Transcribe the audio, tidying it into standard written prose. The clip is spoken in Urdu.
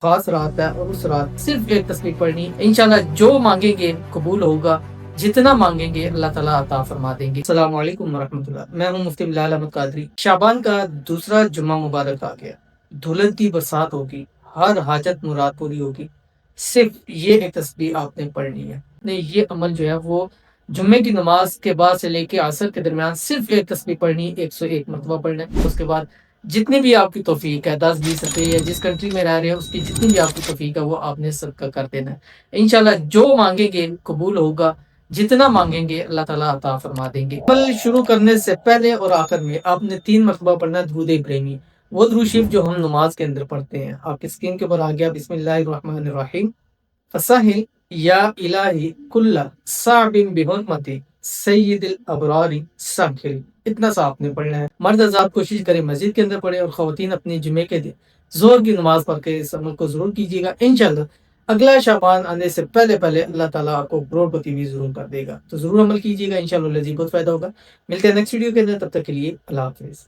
خاص رات ہے اور اس رات صرف ایک تسبیح پڑھنی ہے، انشاءاللہ جو مانگیں گے قبول ہوگا، جتنا مانگیں گے اللہ تعالیٰ عطا فرما دیں گے۔ السلام علیکم ورحمۃ اللہ، میں ہوں مفتی بلال احمد قادری۔ شعبان کا دوسرا جمعہ مبارک آ گیا، دھلن کی برسات ہوگی، ہر حاجت مراد پوری ہوگی، صرف یہ ایک تسبیح آپ نے پڑھنی ہے۔ یہ عمل جو ہے وہ جمعے کی نماز کے بعد سے لے کے عصر کے درمیان صرف ایک تسبیح پڑھنی، 101 مرتبہ پڑھنا ہے۔ اس کے بعد جتنی بھی آپ کی توفیق ہے، 10 20 روپے یا جس کنٹری میں رہ رہے ہیں اس کی جتنی بھی آپ کی توفیق ہے وہ آپ نے صدقہ کر دینا ہے۔ انشاءاللہ جو مانگیں گے قبول ہوگا، جتنا مانگیں گے اللہ تعالیٰ عطا فرما دیں گے۔ عمل شروع کرنے سے پہلے اور آخر میں آپ نے 3 مرتبہ پڑھنا ہے درود ابراہیمی، وہ درود شریف جو ہم نماز کے اندر پڑھتے ہیں۔ آپ کی اسکرین کے اوپر آ گیا، بسم اللہ الرحمن الرحیم، فساہل یا الہی کل صعب بحرمتی سید الابراری ساکھل، اتنا سا آپ نے پڑھنا ہے۔ مرد حضرات کوشش کریں مسجد کے اندر پڑھیں، اور خواتین اپنی جمعے کے دن ظہر کی نماز پڑھ کے اس عمل کو ضرور کیجیے گا۔ انشاءاللہ اگلا شعبان آنے سے پہلے پہلے اللہ تعالیٰ آپ کو کروڑ پتی بھی ضرور کر دے گا، تو ضرور عمل کیجیے گا، انشاءاللہ بہت فائدہ ہوگا۔ ملتے ہیں نیکسٹ ویڈیو کے اندر، تب تک کے لیے اللہ حافظ۔